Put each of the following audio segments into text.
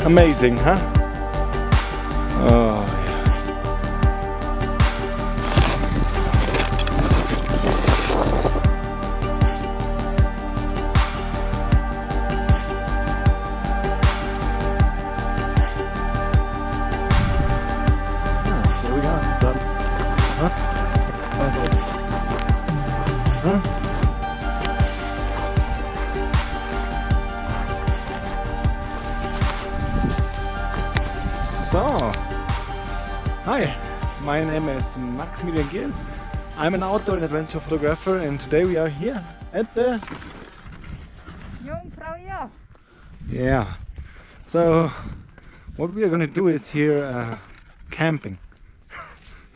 Amazing, huh? Oh, so, hi, my name is Maximilian Gill. I'm an outdoor and adventure photographer, and today we are here at the Jungfraujoch. Yeah. So what we are going to do is here camping.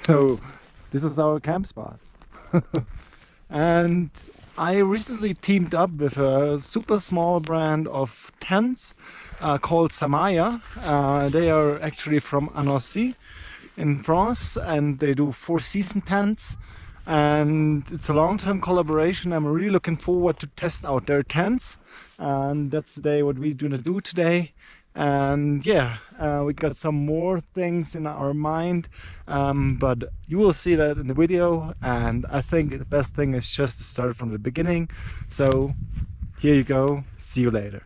So this is our camp spot. And I recently teamed up with a super small brand of tents called Samaya. They are actually from Annecy in France, and they do 4-season tents, and it's a long-term collaboration. I'm really looking forward to test out their tents, and that's today what we're gonna do today. And yeah, we got some more things in our mind, but you will see that in the video, and I think the best thing is just to start from the beginning. So here you go, see you later.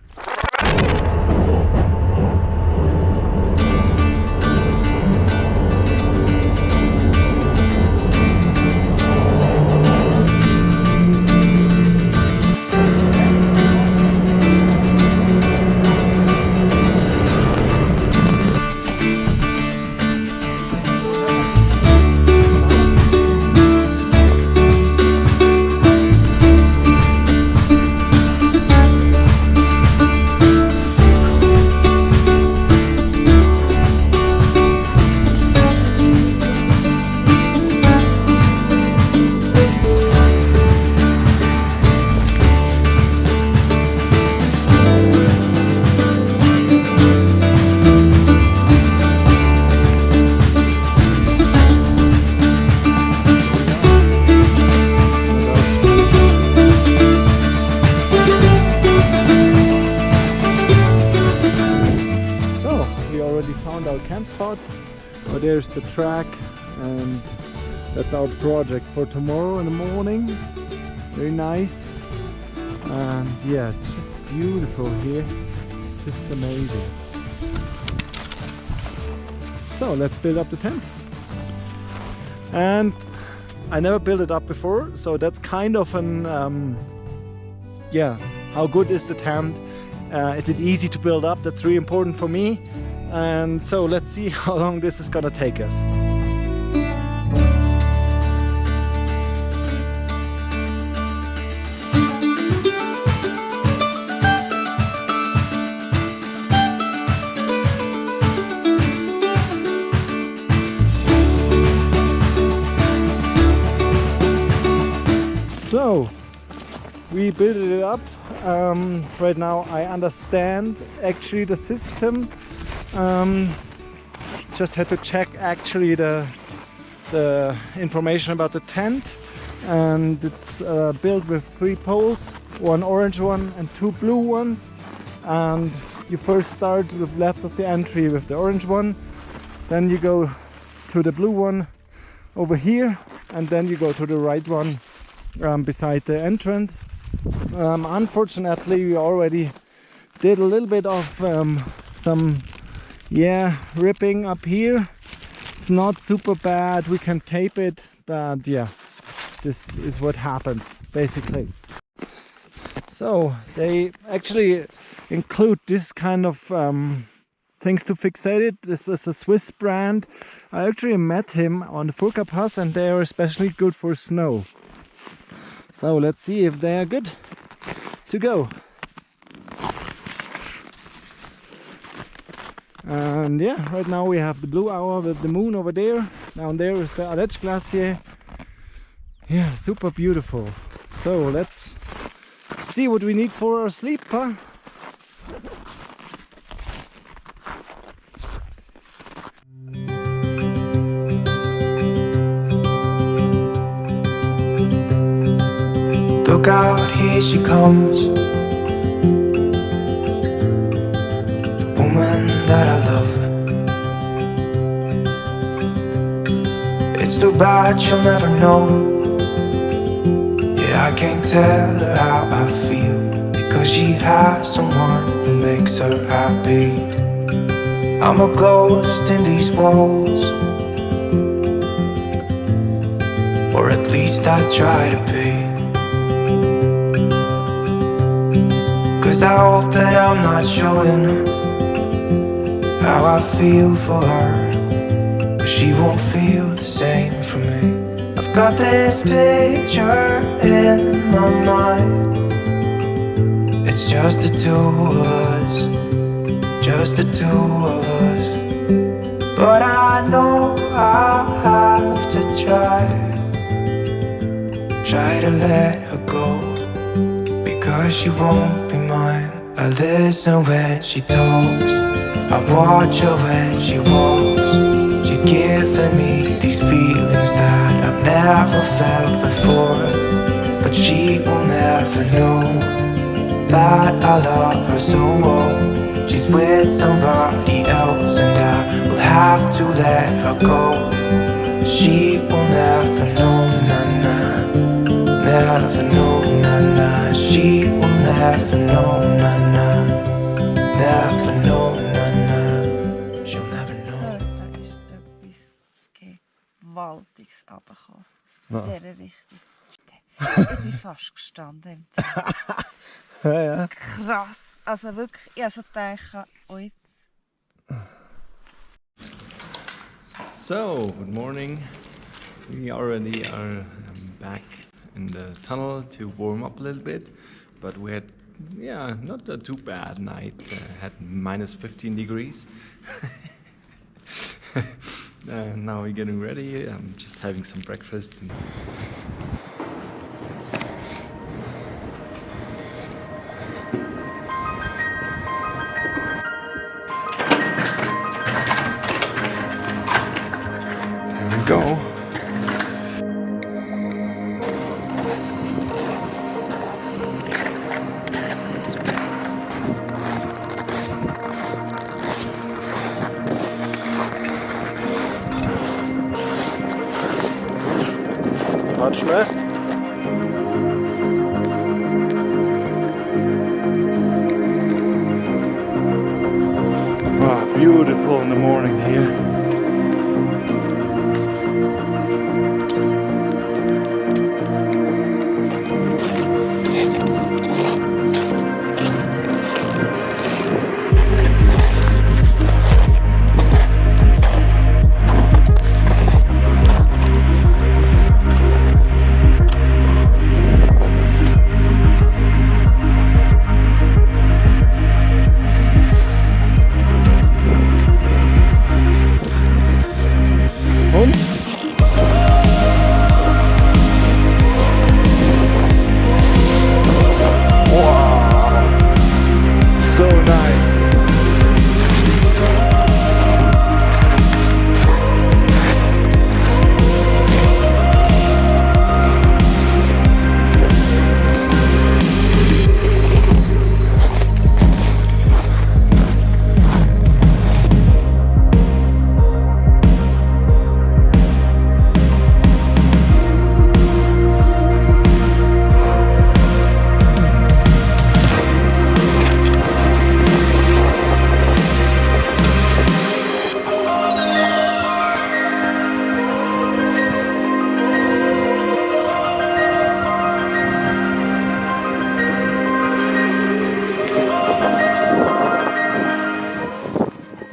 Camp spot. Oh, there's the track, and that's our project for tomorrow in the morning. Very nice, and yeah, it's just beautiful here, just amazing. So let's build up the tent. And I never built it up before, so that's kind of an yeah, how good is the tent? Is it easy to build up? That's really important for me. And so let's see how long this is gonna take us. So we built it up. Right now I understand actually the system. Just had to check actually the information about the tent, and it's built with 3 poles, 1 orange one and 2 blue ones. And you first start with left of the entry with the orange one, then you go to the blue one over here, and then you go to the right one beside the entrance. Unfortunately, we already did a little bit of some ripping up here. It's not super bad, we can tape it, but yeah, this is what happens basically. So they actually include this kind of things to fixate it. This is a Swiss brand. I actually met him on the Furka Pass, and they are especially good for snow. So let's see if they are good to go. And yeah, right now we have the blue hour with the moon over there. Down there is the Icescrew glacier. Yeah, super beautiful. So let's see what we need for our sleep, huh? Look out, here she comes, the woman that I love. It's too bad she'll never know. Yeah, I can't tell her how I feel, because she has someone who makes her happy. I'm a ghost in these walls, or at least I try to be. 'Cause I hope that I'm not showing how I feel for her, but she won't feel the same for me. I've got this picture in my mind. It's just the two of us, just the two of us. But I know I'll have to try to let her go, because she won't be mine. I listen when she talks, I watch her when she walks. She's giving me these feelings that I've never felt before, but she will never know that I love her so well. She's with somebody else and I will have to let her go. She will never know, na-na, never know, na-na. She will never know, na-na, never know, na-na. She'll never know. Da ist etwas Gewaltiges runtergekommen. In dieser Richtung. Ich bin fast gestanden im Zelt. Ja, ja. Krass. Also wirklich, ich also gedacht, oh jetzt. So, good morning. We already are back in the tunnel to warm up a little bit, but we had, yeah, not a too bad night. Had minus 15 degrees. Now we're getting ready. I'm just having some breakfast. There we go. Touch, ne? Wow, beautiful in the morning here.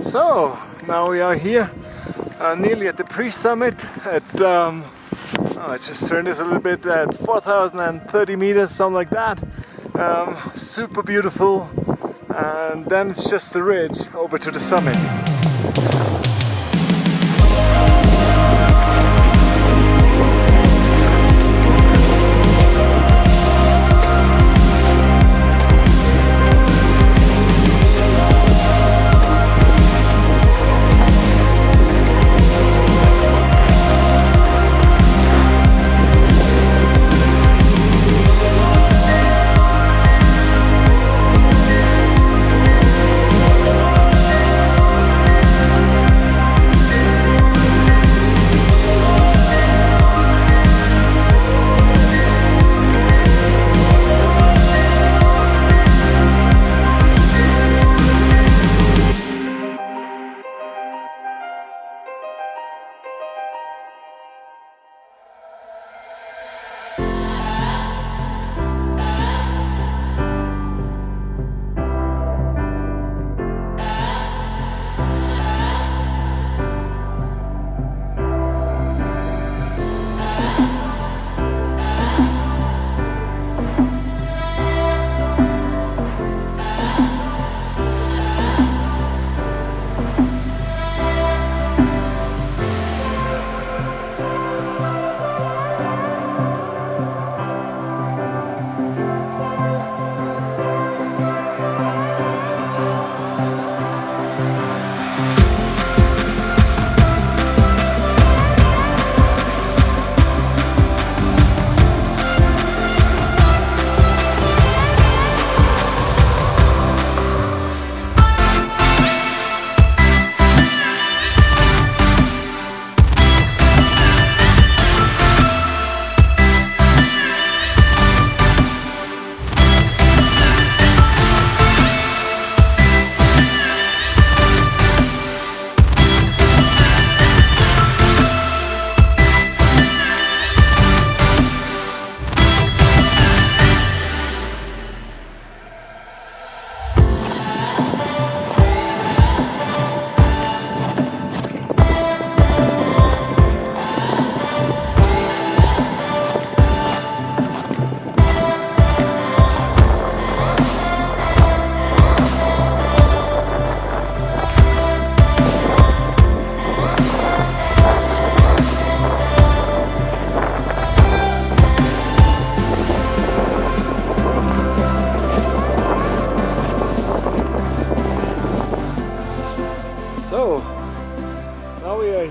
So now we are here nearly at the pre-summit at I just turned this a little bit at 4,030 meters, something like that. Super beautiful, and then it's just the ridge over to the summit.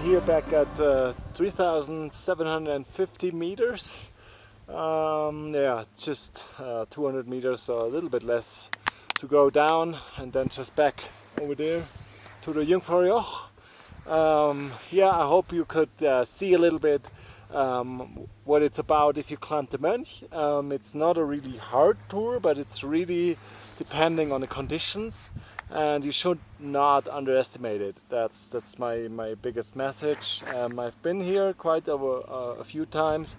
here back at 3,750 meters. Yeah, just 200 meters, so a little bit less to go down, and then just back over there to the Jungfraujoch. Yeah, I hope you could see a little bit what it's about if you climb the Mönch. It's not a really hard tour, but it's really depending on the conditions, and you should not underestimate it. That's my biggest message. I've been here quite a few times,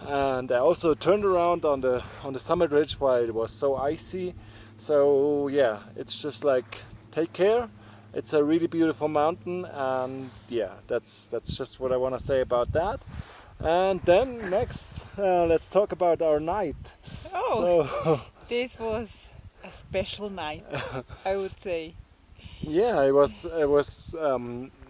and I also turned around on the summit ridge while it was so icy. So yeah, it's just like, take care. It's a really beautiful mountain, and yeah, that's just what I want to say about that. And then next, let's talk about our night. Oh, so, this was a special night, I would say. Yeah, it was.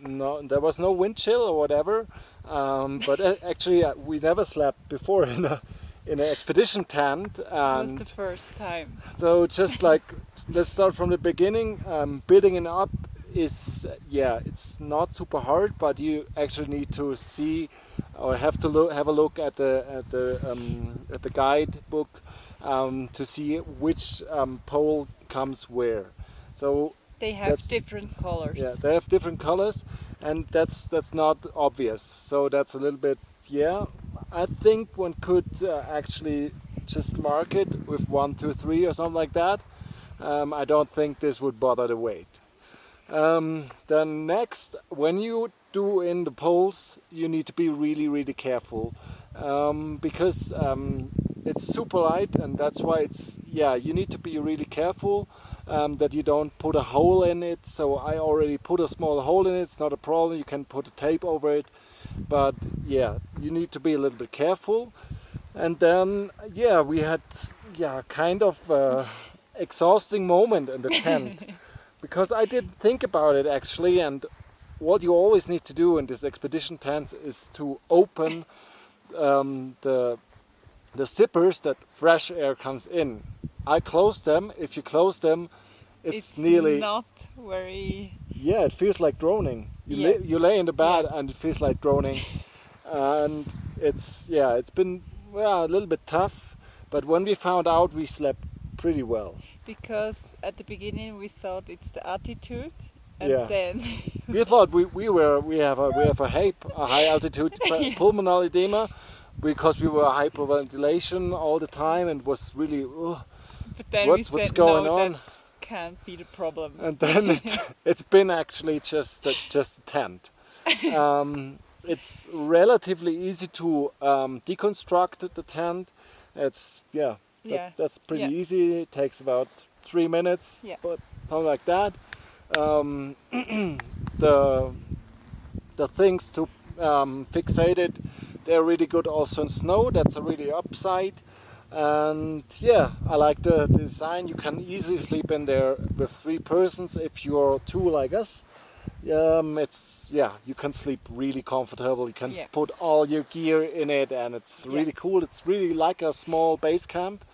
No, there was no wind chill or whatever. But actually, we never slept before in an expedition tent. And it was the first time. So just like, let's start from the beginning. Building it up is, yeah, it's not super hard, but you actually need to see or have a look at the guidebook to see which pole comes where. So they have different colors. Yeah, they have different colors, and that's not obvious. So that's a little bit, yeah. I think one could actually just mark it with 1, 2, 3 or something like that. I don't think this would bother the weight. Then next, when you do in the poles, you need to be really careful, because it's super light, and that's why it's, yeah, you need to be really careful that you don't put a hole in it. So I already put a small hole in it. It's not a problem, you can put a tape over it, but yeah, you need to be a little bit careful. And then yeah, we had kind of exhausting moment in the tent. Because I did think about it actually, and what you always need to do in this expedition tent is to open the zippers that fresh air comes in. I closed them. If you close them, it's nearly not very. Yeah, it feels like droning. You lay in the bed and it feels like droning, and it's been a little bit tough. But when we found out, we slept pretty well. Because at the beginning we thought it's the altitude, and then we thought we have a high altitude pulmonary edema, because we were hyperventilation all the time and was really but then what's going on? That can't be the problem. And then it's been actually just a tent. It's relatively easy to deconstruct the tent. It's that's pretty easy. It takes about 3 minutes, but something like that. The things to fixate it, they're really good also in snow. That's a really upside. And yeah, I like the design. You can easily sleep in there with 3 persons. If you're 2 like us, you can sleep really comfortable. You can put all your gear in it, and it's really cool. It's really like a small base camp.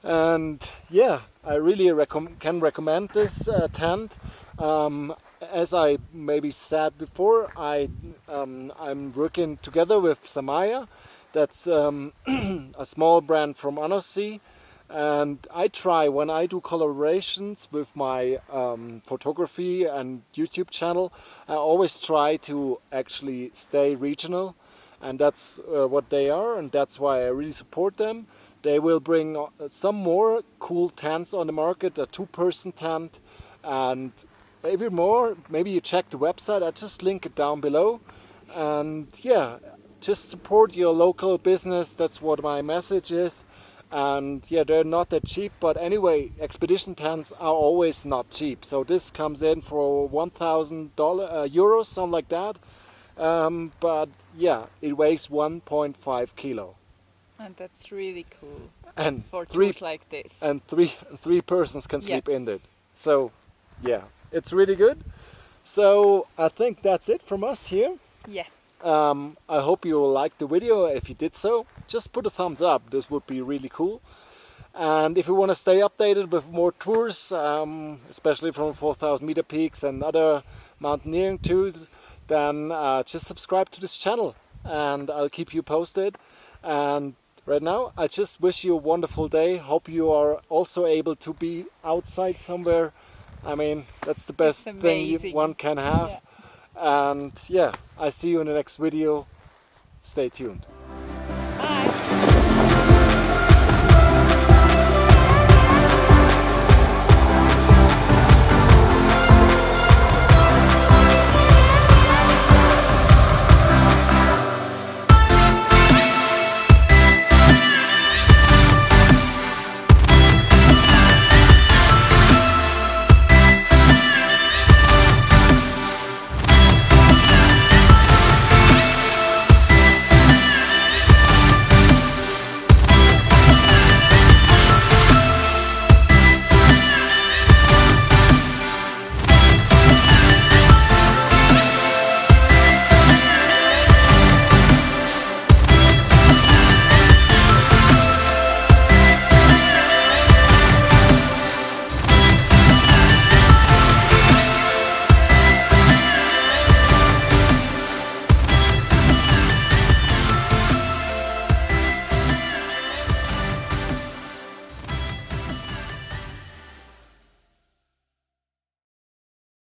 And yeah, I really can recommend this tent. As I maybe said before, I'm working together with Samaya. That's a small brand from Annecy, and I try, when I do collaborations with my photography and YouTube channel, I always try to actually stay regional, and that's what they are, and that's why I really support them. They will bring some more cool tents on the market, a 2-person tent, and maybe more. Maybe you check the website, I just link it down below. And yeah, just support your local business, that's what my message is. And yeah, they're not that cheap, but anyway, expedition tents are always not cheap. So this comes in for €1,000, something like that. But yeah, it weighs 1.5 kilo. And that's really cool. And for tours like this. And three persons can sleep in it. So yeah, it's really good. So I think that's it from us here. Yeah. I hope you liked the video. If you did so, just put a thumbs up. This would be really cool. And if you want to stay updated with more tours, especially from 4,000 meter peaks and other mountaineering then just subscribe to this channel and I'll keep you posted. And right now, I just wish you a wonderful day. Hope you are also able to be outside somewhere. I mean, that's the best thing one can have. Yeah. And yeah, I see you in the next video. Stay tuned.